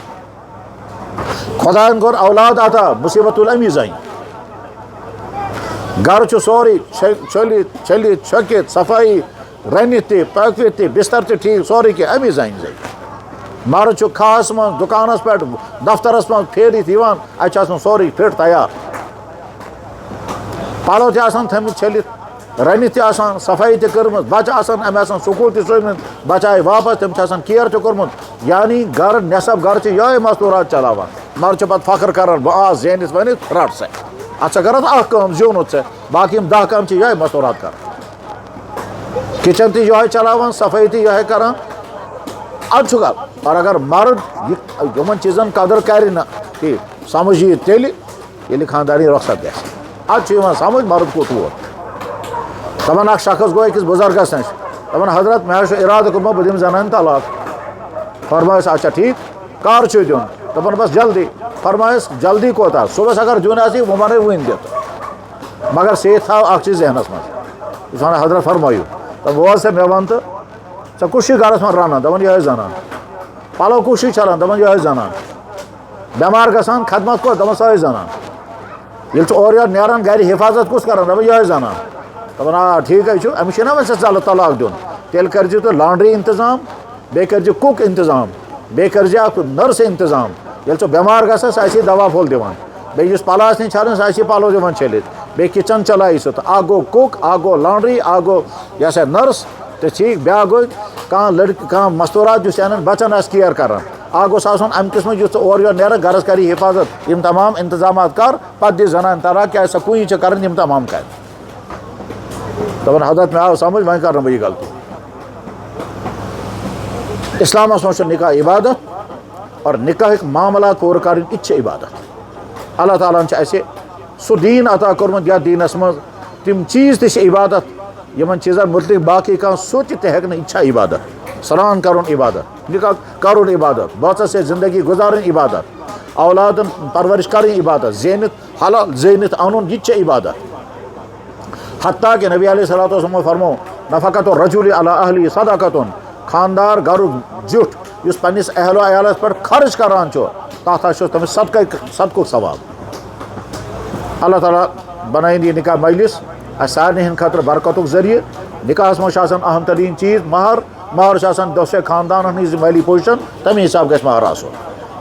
Speaker 1: خۄداین کوٚر اولاد عطا مُصیبت تُل امی زنہِ گرٕ چھُ سورُے چھٔلِتھ چھٔلِتھ چھۄکِتھ صفٲیی رٔنِتھ تہِ پٲکوِتھ تہِ بستر تہِ ٹھیٖک سورُے کینٛہہ امی زنہِ مرد چھُ کھہس منٛز دُکانس پٮ۪ٹھ دفترس منٛز پھیرِتھ یِوان اَتہِ چھُ آسان سورُے فِٹ تیار پلو تہِ آسان تھٲمٕتۍ چھٔلِتھ رٔنِتھ تہِ آسان صفٲیی تہِ کٔرمٕژ بچہٕ آسان أمۍ آسان سکوٗل تہِ سوٗزمٕتۍ بچہٕ آیہِ واپس تٔمۍ چھُ آسان کِیر تہِ کوٚرمُت یعنی گرٕ نٮ۪صف گرٕ چھِ یِہوے مستوٗرات چلاوان مرد چھُ پتہٕ فخر کران بہٕ آس زیٖنِتھ ؤنِتھ رٹ سا اتھ ژٕ کرکھ اکھ کٲم زیوٗنُتھ ژےٚ باقٕے یِم 10 کامہِ چھِ یِہوے مستوٗرات کران کچن تہِ یِہوے چلاوان صفٲیی تہِ یِہوے کران ادٕ چھُ غلط اور اگر مرد یِمن چیٖزن قدٕر کرِ نہٕ ٹھیٖک سمجھ یی تیٚلہِ ییٚلہِ خانٛدارِنۍ رۄخصت گژھِ ادٕ چھُ یِوان سمجھ مرد کوٚت ووت دپان اکھ شخص گوٚو أکِس بُزرگس نِش دپان حضرت مےٚ حظ چھُ اِرادٕ کوٚرمُت بہٕ دِمہٕ زنانہِ طلاق فرمٲیِس اچھا ٹھیٖک کر چھُ دیُن دپان بس جلدی فرمٲیِس جلدی کوتاہ صُبحس اگر دیُن آسی بہٕ وَنَے وٕنۍ دِتھ مگر سۭتۍ تھاو اکھ چیٖز ذہنس منٛز یہِ چھُ وَنان حضرت فرمٲیِو دپان ووت سا مےٚ وَن تہٕ ژےٚ کُس چھُے گرس منٛز رنان دپان یِہوے زنان پلو کُس چھُے چھلان دپان یِہوے زنان بٮ۪مار گژھان خدمت کۄس دپان سۄے زنان ییٚلہِ ژٕ اورٕ یورٕ نیران گرِ حِفاظت کُس کران دپان یِہوے زنان دپان آ ٹھیٖکھٕے چھُ أمِس چھُنہ وۄنۍ ژےٚ طلاق دیُن تیٚلہِ کٔرزِ تُہۍ لانڈری انتظام بیٚیہِ کٔرزِ کُک انتظام بیٚیہِ کٔرزِ اکھ نٔرس انتظام ییٚلہِ ژٕ بٮ۪مار گژھکھ سۄ آسی دوا پھوٚل دِوان بیٚیہِ یُس پلو آسہِ چھلان سۄ آسی پلو دِوان چھٔلِتھ بیٚیہِ کِچن چلایی سُہ تہٕ اکھ گوٚو کُک اکھ گوٚو لانڈری اکھ گوٚو یہِ ہسا نٔرس تو ٹھیک بیاکھ گوٚو کانٛہہ لڑکہٕ کانٛہہ مستوٗرات یُس یِہنٛدٮ۪ن بچن آسہِ کِیر کران اکھ گوٚژھ آسُن اَمہِ قٕسمٕچ یُس ژٕ اورٕ یورٕ نیرکھ گرس کری حفاظت یِم تمام انتظامات کر پتہٕ دِ زنانہِ طلاق کیٛازِ سۄ کُنی چھِ کرٕنۍ یِم تمام کرِ دپان حضرت مےٚ آو سمجھ وۄنۍ کرٕ نہٕ بہٕ یہِ غلطی اسلامس منٛز چھُ نکاح عبادت اور نکاحٕکۍ معاملات پوٗرٕ کرٕنۍ یہِ تہِ چھِ عبادت اللہ تعالیٰ ہن چھُ اَسہِ سُہ دیٖن عطا کوٚرمُت یتھ دیٖنس منٛز تِم چیٖز تہِ چھِ عبادت یِمن چیٖزن مُتعلق باقٕے کانٛہہ سونٛچِتھ تہِ ہیٚکہِ نہٕ یہِ چھا عبادت سران کرُن عبادت نکاح کرُن عبادت بٲژس سۭتۍ زندگی گُزارٕنۍ عبادت اولادن پرورش کرٕنۍ عبادت زینِتھ حلال زینِتھ انُن یہِ تہِ چھِ عبادت حتیٰ کہ نبی علیہ الصلوۃ والسلام فرمو نفقۃ الرجل علی اہلہ صدقۃ خاندار گرُک زیُٹھ یُس پننس اہل و عیالس پٮ۪ٹھ خرچ کران چھُ تتھ حظ چھُ تٔمِس صدقُک ثواب اللہ تعالیٰ بنٲیِن یہِ نکاح مجلس اسہِ سارنٕے ہٕنٛدِ خٲطرٕ برکتُک ذٔریعہٕ نکاحس منٛز چھُ آسان اہم تریٖن چیٖز مہر چھُ آسان دۄشوے خاندانن ہٕنٛز مٲلی پوزِشن تمے حساب گژھِ مہر آسُن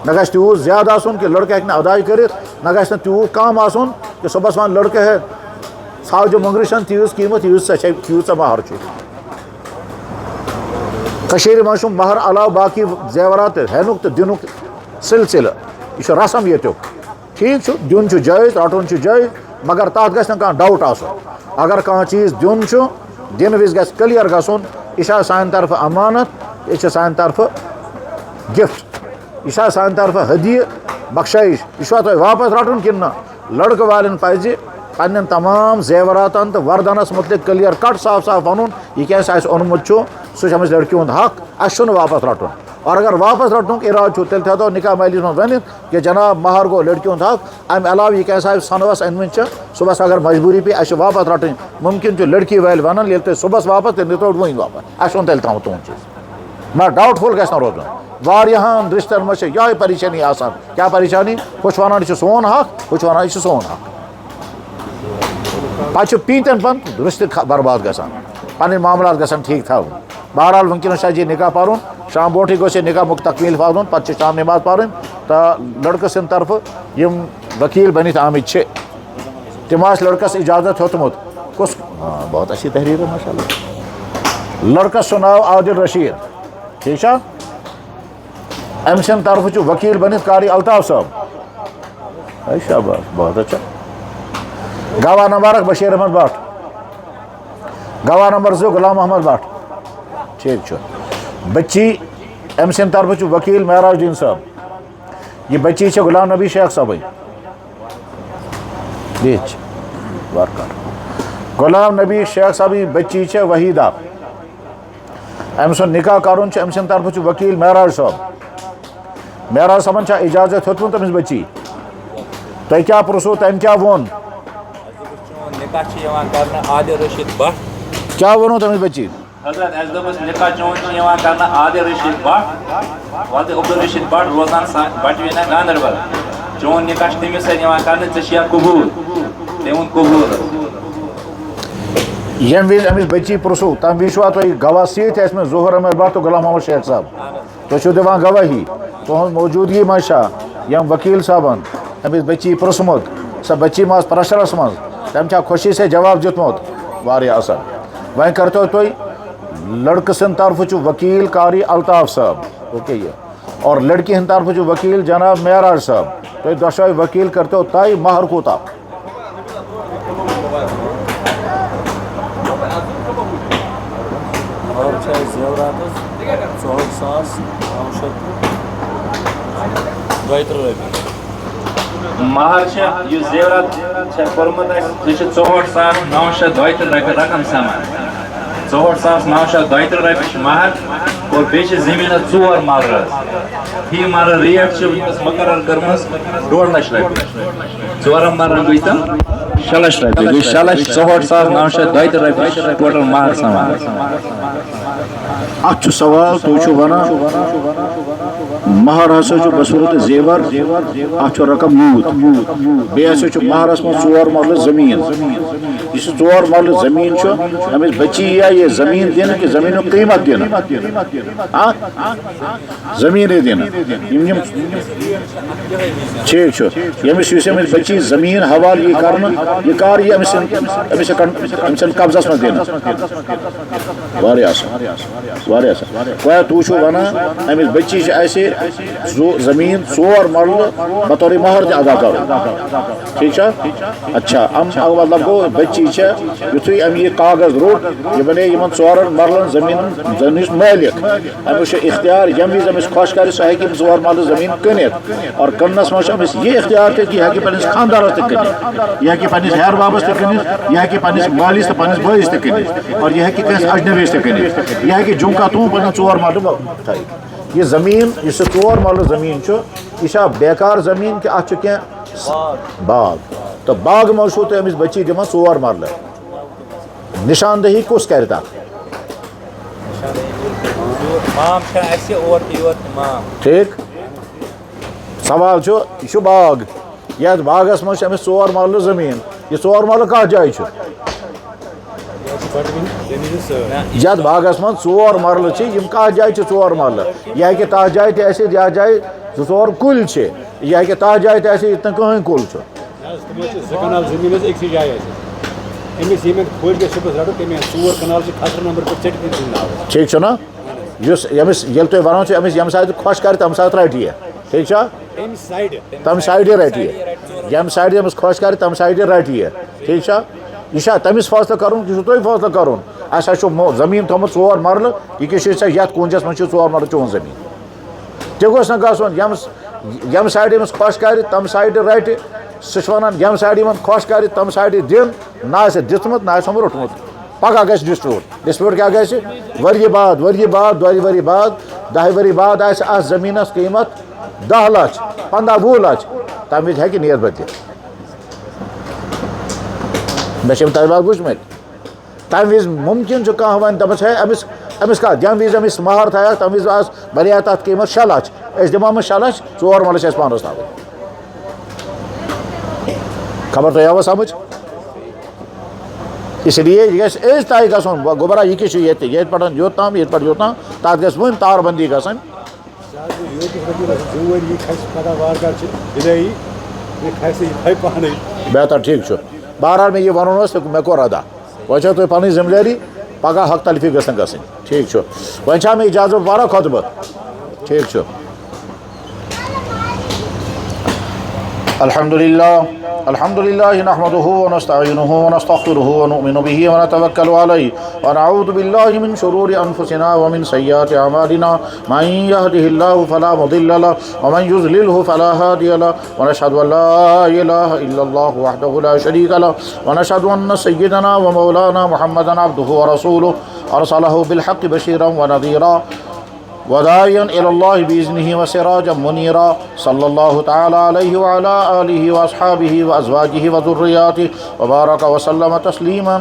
Speaker 1: نہ گژھِ تیوٗت زیادٕ آسُن کہ لڑکہٕ ہیٚکہِ نہٕ اداے کٔرِتھ نہ گژھِ نہٕ تیوٗت کم آسُن کہ صبحس ون لڑکہٕ ہے ژھاوجہِ مۄنگرِ چھنہٕ تیٖژ قیٖمت ییٖژ مہر چھُ کٔشیٖرِ منٛز چھُ مہر علاوٕ باقٕے زیورات تہِ ہینُک تہٕ دِنُک سلسلہٕ یہِ چھُ رسم ییٚتیُک ٹھیٖک چھُ دیُن چھُ جٲیز رٹُن چھُ جٲیز مگر تتھ گژھِ نہٕ کانٛہہ ڈاوُٹ آسُن اگر کانٛہہ چیٖز دیُن چھُ دِنہٕ وِزِ گژھِ کلیر گژھُن یہِ چھا سانہِ طرفہٕ امانت یہِ چھِ سانہِ طرفہٕ گفٹ یہِ چھا سانہِ طرفہٕ ہدیہِ بخشٲیش یہِ چھُوا تۄہہِ واپس رٹُن کِنہٕ نہ لڑکہٕ والٮ۪ن پزِ پننٮ۪ن تمام زیوراتن تہٕ وردنس متعلق کلیر کٹ صاف صاف ونُن یہِ کیٛاہ اَسہِ اوٚنمُت چھُ سُہ چھُ أمِس لڑکی ہُنٛد حق اَسہِ چھُنہٕ واپس رٹُن اور اگر واپس رٹنُک ارادٕ چھُ تیٚلہِ تھٲوتو نکاح مجلس منٛز ؤنِتھ کہ جناب مہر گوٚو لڑکی ہُنٛد حق امہِ علاوٕ یہِ کیٛاہ سا سۄنہٕ أنۍمٕتۍ چھِ صبحس اگر مجبوٗری پیٚیہِ اَسہِ چھِ واپس رٹٕنۍ مُمکِن چھُ لڑکی وٲلۍ ونن ییٚلہِ تُہۍ صبحس واپس تیٚلہِ نِتو وٕنۍ واپس اَسہِ چھُنہٕ تیٚلہِ تھاوُن تُہُنٛد چیٖز مگر ڈاوُٹ فُل گژھِ نہٕ روزُن واریاہن رشتن منٛز چھِ یِہوٚے پریشٲنی آسان کیٛاہ پریشٲنی ہُہ چھُ ونان یہِ چھُ سون حق ہُہ چھُ ونان یہِ چھُ سون حق پتہٕ چھُ پیٖنتٮ۪ن پن رشتہٕ برباد گژھان پنٕنۍ معاملات گژھن ٹھیٖک تھاوٕنۍ بہرحال وٕنکٮ۪نس چھُ اَسہِ یہِ نکاح پرُن شام برونٛٹھٕے گوٚژھ یہِ نکاح تکمیٖل واتُن پتہٕ چھِ شام نماز پرٕنۍ تہٕ لڑکہٕ سٕنٛدِ طرفہٕ یِم ؤکیٖل بٔنِتھ آمٕتۍ چھِ تِم آسہِ لڑکس اجازت ہیوٚتمُت کُس بہت اچھی تحریر ہے ماشاء اللہ لڑکس چھُ ناو عادل رشیٖد ٹھیٖک چھا أمۍ سٕنٛدِ طرفہٕ چھُ ؤکیٖل بٔنِتھ قاری الطاف صٲب شاباش بہت اچھا گواہ نمبر 1 بشیر احمد بٹ گواہ نمبر 2 غلام محمد بٹ ٹھیک چھُ بچی أمۍ سٕنٛدِ طرفہٕ چھُ ؤکیٖل معراج الدیٖن صٲب یہِ بچی چھِ غلام نبی شیخ صٲبٕنۍ غلام نبی شیخ صٲبٕنۍ بچی چھِ وحیدہ أمۍ سُنٛد نکاح کرُن چھُ أمۍ سٕنٛدِ طرفہٕ چھُ ؤکیٖل معراج صٲب معراج صٲبن چھا اجازت ہیوٚتمُت أمِس بچی تۄہہِ کیٛاہ پرٛژھوٗ تٔمۍ کیٛاہ ووٚن
Speaker 2: عادل رشید بٹ
Speaker 1: کیٛاہ ووٚنوٕ تٔمِس بچی
Speaker 2: حضرت اَسہِ دوٚپُس نکاح چون چھُ یِوان کرنہٕ عادل رشید بٹ وادِ عبدل رشید بٹ روزان بٹوینا گاندربل چون نکاح چھُ تٔمِس سۭتۍ یِوان کرنہٕ ژےٚ چھُیا قبوٗل تٔمۍ ووٚن قبوٗل
Speaker 1: ییٚمہِ وِزِ أمِس بچی پرٛژھوٗ تَمہِ وِزِ چھُوا تۄہہِ گواہ سۭتۍ ٲسۍمٕتۍ ظہوٗر احمد بٹ تہٕ غلام محمد شیخ صٲب تُہۍ چھِو دِوان گوٲہی تُہٕنٛز موجوٗدگی منٛز چھا ییٚمہِ ؤکیٖل صٲبن أمِس بچی پرٛژھمُت سۄ بچی ما ٲس پریشرس منٛز تٔمۍ چھا خوشی سۭتۍ جواب دیُتمُت واریاہ اصل وۄنۍ کٔرۍتو تُہۍ لڑکہٕ سٕنٛدِ طرفہٕ چھُ ؤکیٖل قاری الطاف صٲب اوکے یہِ اور لڑکی ہٕنٛدِ طرفہٕ چھُ ؤکیٖل جناب معراج صٲب تُہۍ دۄشوے ؤکیٖل کٔرۍتو طے مہر کوٗتاہ
Speaker 2: مہر چھِ یُس زیورات چھےٚ کوٚرمُت اَسہِ سُہ چھُ 64,932 رقم سامان 64,932 رۄپیہِ چھِ مہر اور بیٚیہِ چھِ زٔمیٖنس 4 مرلہٕ فی مرلہٕ ریٹ چھِ وٕنکٮ۪س مُقرر کٔرمٕژ 2 لچھ رۄپیہِ 4 مرلن گٔے تِم 6 لچھ رۄپیہِ گٔے 6,64,932 رۄپیہِ چھِ ٹوٹل مہر سامان
Speaker 1: اَتھ چھُ سوال تُہۍ چھِو وَنان مہر ہسا بصورت زیور ات رقم یوت بیٚیہِ ہسا مہرس من 4 مرلہٕ زمین یہ 4 مرلہٕ زمین امس بچی یا یہ زمین دن کہ زمین قیمت دن زمین دن ٹھیک یمس امس بچی زمین حوالہ یہ کرنا یہ کار یہ امس قبضس من دن واریاہ گویا تو ونان امس بچی زمین 4 مرلہ بطور مہر تہ ادا کر ٹھیک اچھا مطلب گو بچی یتھے ام یہ کاغذ روٹ یہ بنے یمن 4 مرلن زمین مالک امس اختیار یم وز امس خوش کر سہ ہیکہ 4 مرلہ زمین کنت اور کنس مز امس یہ اختیار تہ کہ یہ ہیکہ پنس خاندارس تہ کنت یہ ہیکہ پنس ہیر بابس تہ کنت یہ ہیکہ پنس مالس تہ پنس بٲیس تہ کنت اور یہ ہیکہ کس اجنبیس تہ کنت یہ ہیکہ جونکا تون پن 4 مرلہ یہ زمین اس 4 مرلہ زمین یہ بیکار زمین کہ ات کی باغ تو باغ مز تو امس بچی دان 4 مرلہ نشاندہی کس کر تک ٹھیک سوال یہ باغ یتھ باغس مز امس 4 مرلہ زمین یہ 4 مرلہ کت جائے یتھ باغس من 4 مرلہ کت جائے 4 مرلہ یہ ہیکہ تتھ جائے تہ ٲسِتھ یتھ جائے 2 کُلۍ چھِ یہ ہیکہ تتھ جائے تہ ٲسِتھ ییٚتٮ۪ن کٕہٕنۍ کُل چھُ
Speaker 3: کنال زمین أکسٕے جایہِ أمِس ییٚمٮ۪ن خۄش گژھِ صُبحس رٹو تٔمۍ 4 کنال کھسر نمبر پہ ژٹہِ تٔمۍ سُنٛد ناو
Speaker 1: ٹھیک نا یس یمس ییٚلہِ تُہۍ ونان أمس ییٚمہِ ساتہٕ خۄش کر تمہِ ساتہٕ رٹہِ یہِ ٹھیک چھا تمہِ سایڈِ رٹہِ یہِ ییٚمہِ سایڈِ أمس خۄش کر تمہِ سایڈِ رٹہِ یہِ ٹھیک چھا یہ چھا تٔمِس فٲصلہٕ کرُن یہِ چھُو تۄہہِ فٲصلہٕ کرُن اَسہِ چھُ زمیٖن تھوٚمُت 4 مرلہٕ یہِ کیٛاہ چھُے ژےٚ یتھ کُنجس منٛز چھُ 4 مرلہٕ چون زمیٖن تہِ گوٚژھ نہٕ گژھُن ییٚمہِ سایڈِ أمِس خۄش کر تمہِ سایڈِ رٹہِ سُہ چھُ ونان ییٚمہِ سایڈِ یِمن خۄش کر تمہِ سایڈِ دِن نہ آسہِ دِژمُت نہ آسہِ روٚٹمُت پگہہ گژھِ ڈسپیوٗٹ کیٛاہ گژھِ ؤری بعد 2 ؤری بعد 10 ؤری بعد آسہِ اتھ زمیٖنس قیٖمت 10 لچھ 15-20 لچھ تمہِ وِزِ ہیکہِ نیت بدلِتھ مےٚ چھِ یِم تجربات وٕچھمٕتۍ تمہِ وِزِ مُمکِن چھُ کانٛہہ وَنہِ دپس ہے أمِس کتھ ییٚمہِ وِزِ أمِس مہر تھایَکھ تمہِ وِزِ آسہِ بنے تتھ قیٖمت 6 لچھ أسۍ دِمو أمِس 6 لچھ 4 مرلہٕ چھِ اَسہِ پانس تھاوٕنۍ خبر تۄہہِ آوا سمجھ اس لیے یہ گژھِ ایز طے گژھُن گوبرا یہ کیٛاہ چھُ ییٚتہِ پٮ۪ٹھ یوٚت تام ییٚتہِ پٮ۪ٹھ یوٚت تام تتھ گژھِ وٕنۍ تار بندی گژھٕنۍ بہتر ٹھیک چھُ بہرحال مےٚ یہِ ونُن اوس مےٚ کوٚر ادا وۄنۍ چھو تۄہہِ پنٕنۍ ذمہٕ دٲری پگہہ حق تلفی گژھِ نہٕ گژھٕنۍ ٹھیک چھُ وۄنۍ چھا مےٚ اجازت واریاہ خۄطبہٕ ٹھیک چھُ الحمد لله نحمده ونستعينه ونستغفره ونؤمن به ونتوكل عليه ونعوذ بالله من شرور انفسنا ومن سيئات اعمالنا من يهده الله فلا مضل له ومن يضلله فلا هادي له ونشهد ان لا اله الا الله وحده لا شريك له ونشهد ان سيدنا ومولانا محمدا عبده ورسوله ارسله بالحق بشيرا ونذيرا وداعيا إلى الله بإذنه وسراجا منيرا صلى الله تعالى عليه وعلى آله وأصحابه وأزواجه وذرياته وبارك وسلم تسليما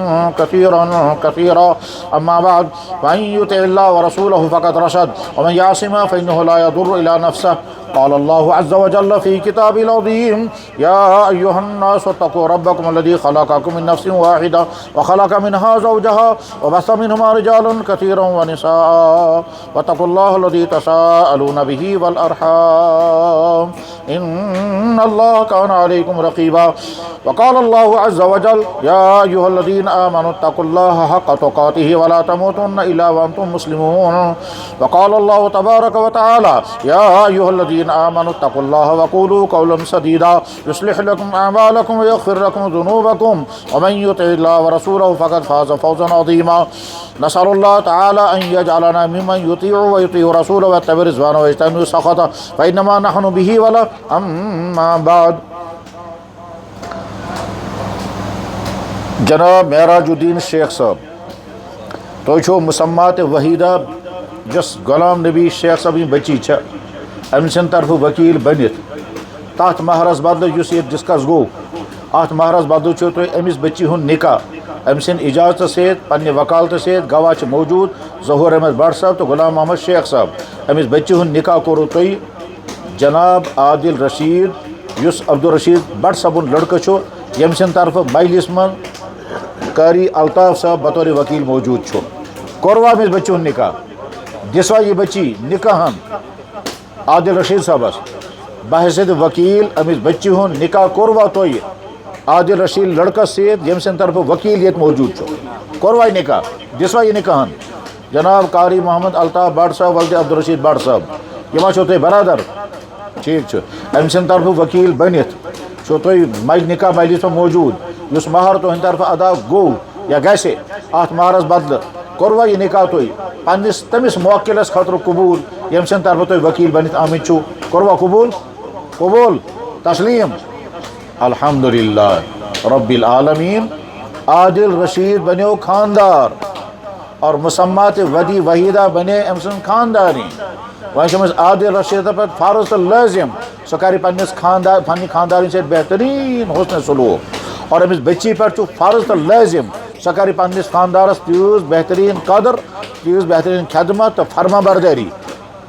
Speaker 1: كثيرا أما بعد فإن يطع الله ورسوله فقد رشد ومن يعصم فإنه لا يضر إلى نفسه قال الله عز وجل في كتابه العظيم يا أيها الناس اتقوا ربكم الذي خلقكم من نفس واحدة وخلق منها زوجها وبث منهما رجالا كثيرا ونساء واتقوا الله الذي تساءلون به والأرحام إن الله كان عليكم رقيبا وقال الله عز وجل يا أيها الذين آمنوا اتقوا الله حق تقاته ولا تموتن إلا وأنتم مسلمون وقال الله تبارك وتعالى يا أيها الذين آمنوا اتقوا الله وقولوا قولا سديدا يصلح لكم أعمالكم ويغفر لكم ذنوبكم ومن يطع الله ورسوله فقد فاز فوزا عظيما نسأل الله تعالى أن يجعلنا ممن يطيع رسوله ويتبع رضوانه ويجتنب سخطه فإنما نحن به وله أما بعد جناب معراج الدین شیخ صاحب تُہۍ چھو مسمات وحیدہ جس غلام نبی شیخ صاحب بچی أمۍ سٕنٛدِ طرفہٕ وکیٖل بٔنِتھ تَتھ مہرس بدلہٕ یُس ییٚتہِ ڈِسکس گوٚو اَتھ مہرس بدلہٕ چھُو تُہۍ أمِس بچی ہُنٛد نکاح أمۍ سٕنٛدِ اجازتہٕ سۭتۍ پننہِ وکالتہٕ سۭتۍ گواہ چھِ موجوٗد ظہوٗر احمد بٹ صٲب تہٕ غلام محمد شیخ صٲب أمِس بچی ہُنٛد نکاح کوٚروٕ تُہۍ جناب عادل رشید یس عبدالرشید بٹ صبن لڑکہ چھو یم سن طرف مجلس من قاری الطاف صاحب بطور وکیل موجود چھو کوروا میں بچوں نکاح دسوا یہ بچی نکاحن عادل رشید صاحبس بحثیت وکیل امس بچی ہن نکاح کوروا تو عادل رشید لڑکہ سید یم سن طرف وکیل یت موجود چھو کوروا نکاح دسوا یہ نکاحن جناب قاری محمد الطاف بٹ صاحب ولد عبدالرشید بٹ صاحب یہ ما چھو تھی برادر ٹھیک چھو ام سن طرف وکیل بنت چھو تھی نکاح مجلس میں موجود اس مہر تہند طرف ادا گو یا گھسے ات مہرس بدل کوروا یہ نکاح تھی پنس تمس موکلس خاطر قبول یم سن طرف تھی وکیل بنت آمت چھو کوروا قبول قبول تسلیم الحمدللہ رب العالمین عادل رشید بنیو خاندار اور مسمات ودی وحیدہ بنے ام سن خاندانی وہاں عادل رشید پر فارض تو لازم سو کری پنس خاندار پنی خانداری سے بہترین حسن سلوک اور امس بچی پر تو فارض تو لازم سو کری پنس خاندارس تیوز بہترین قدر تیوز بہترین خدمت تو فرما برداری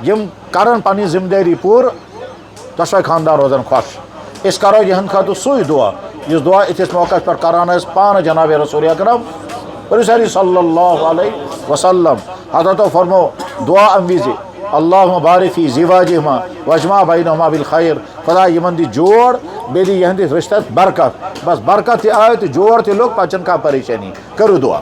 Speaker 1: یم کرن پنی ذمہ داری پور دشوے خاندار روزن خوش اس کرو یہ خاطر سوئی دعا اس دعا اتس موقع پر کران پان جناب رسول اکرم صلی اللہ علیہ وسلم حضرت فرمو دعا امویزی اللہم بارک فی زواجہما واجمع بینہما بالخیر خدا یمن دی جوڑ بے دی یہاں دی رشتت برکت بس برکت تی آئے تو جوڑ تی لوگ پچن کا پریشانی کرو دعا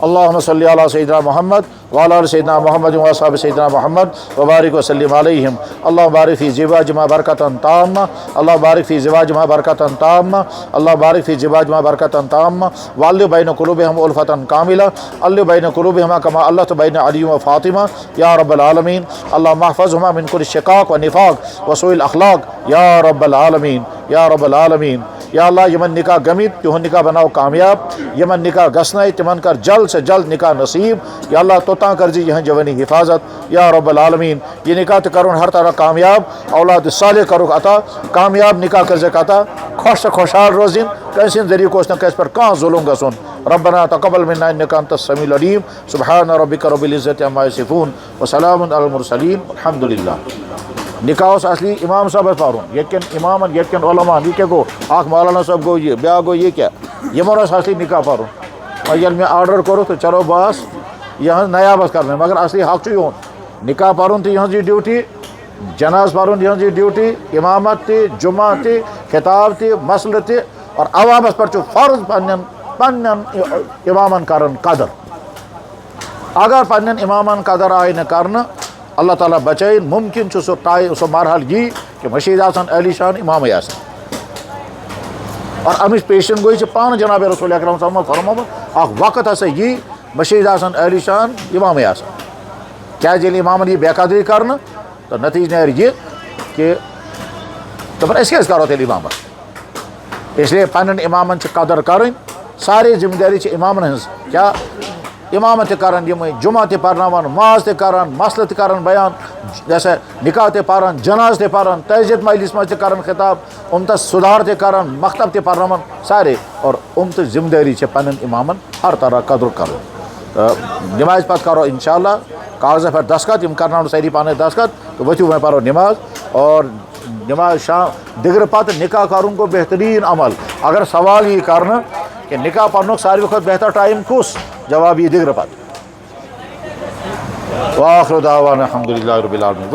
Speaker 1: اللہم صلی علی سیدنا محمد وعلی آل سیدنا محمد واصحاب سیدنا محمد وبارک وسلم علیہم اللہم بارک فی زواجہما برکتا تامہ اللہم بارک فی زواجہما برکتا تامہ اللہم بارک فی زواجہما برکتا تامہ واللہ بین قلوبہم الفتا کاملہ اللہ بین قلوبہما کما اللہ بین علی و فاطمہ یا رب العالمین اللہم احفظہما من کل شقاق و نفاق و سوء الاخلاق یا رب العالمین یا رب العالمین یا اللہ یمن نکاح گمت تہن نکاح بناو کامیاب یمن نکاح گسنائی تمن کر جلد سے جلد نکاح نصیب یا اللہ توتاں کر جی یہاں جوانی حفاظت یا رب العالمین یہ نکاح کرون ہر طرح کامیاب اولاد صالح کرو عطا کامیاب نکاح کر عطا خوش خوشحال روزن کیسے ذریعہ کو کیس پر کہاں ظلم گسن ربنا تقبل منا انک انت السمیع العلیم سبحان ربک رب العزت عما یصفون وسلام علی المرسلین الحمدللہ نکاح اصلی امام صاحب پارون یکن امامن یکن علماء یہ کیا گو آخ مولانا صاحب گو یہ بیا گو یہ کیا یمن اصلی نکاح پارون یل میں آرڈر کرو تو چلو بس یہاں نیا بس کرنے مگر اصلی حق چھ یون نکاح پارون تو یہاں جی ڈیوٹی جناز پارون یہاں جی ڈیوٹی امامت تی جمعہ تی خطاب تی مسل تی اور عوامس پر چھ فرض پنن امامن کرن قدر اگر پنن امامن قدر آئی نہ کرنا اللہ تعالیٰ بچائن ممکن سو سو مرحل یہ کہ مشید آسان علی شان امام آسان اور امس پیشن گوئی پان جناب رسول اکرم صلی اللہ علیہ وسلم اخ وقت ہسا یہ مشید آسان علی شان امام آسان کیا جیل امامن یہ بے قدری کرنا تو نتیجہ نیر یہ کہ دپن اس کیس کرو تیل امامت اس لیے پنن امامن قدر کریں ساری ذمہ داری امامن ہنز کیا امامت کران یم جمعہ تے پرناوان ماز تے کران مسئلہ تے کران بیان جیسے نکاح تے پران جناز تے پران تعزیت مجلس مجھ تے کران خطاب امتس سدھار تے کران مکتب تے پرناوان سارے اور امت ذمہ داری چھ پنن امامن ہر طرح قدر کرو نماز پتہ کرو انشاءاللہ کاغذ پر دستخط یم کرناون ساری پانے دستخط تو وتھو میں پرو نماز اور نماز شام دگر پتہ نکاح کرن کو بہترین عمل اگر سوال یہ کرنا کہ نکاح پڑھنے ساروی کھت بہتر ٹائم کس جواب یہ دگر پتہ وآخر دعوانا الحمدللہ رب العالمین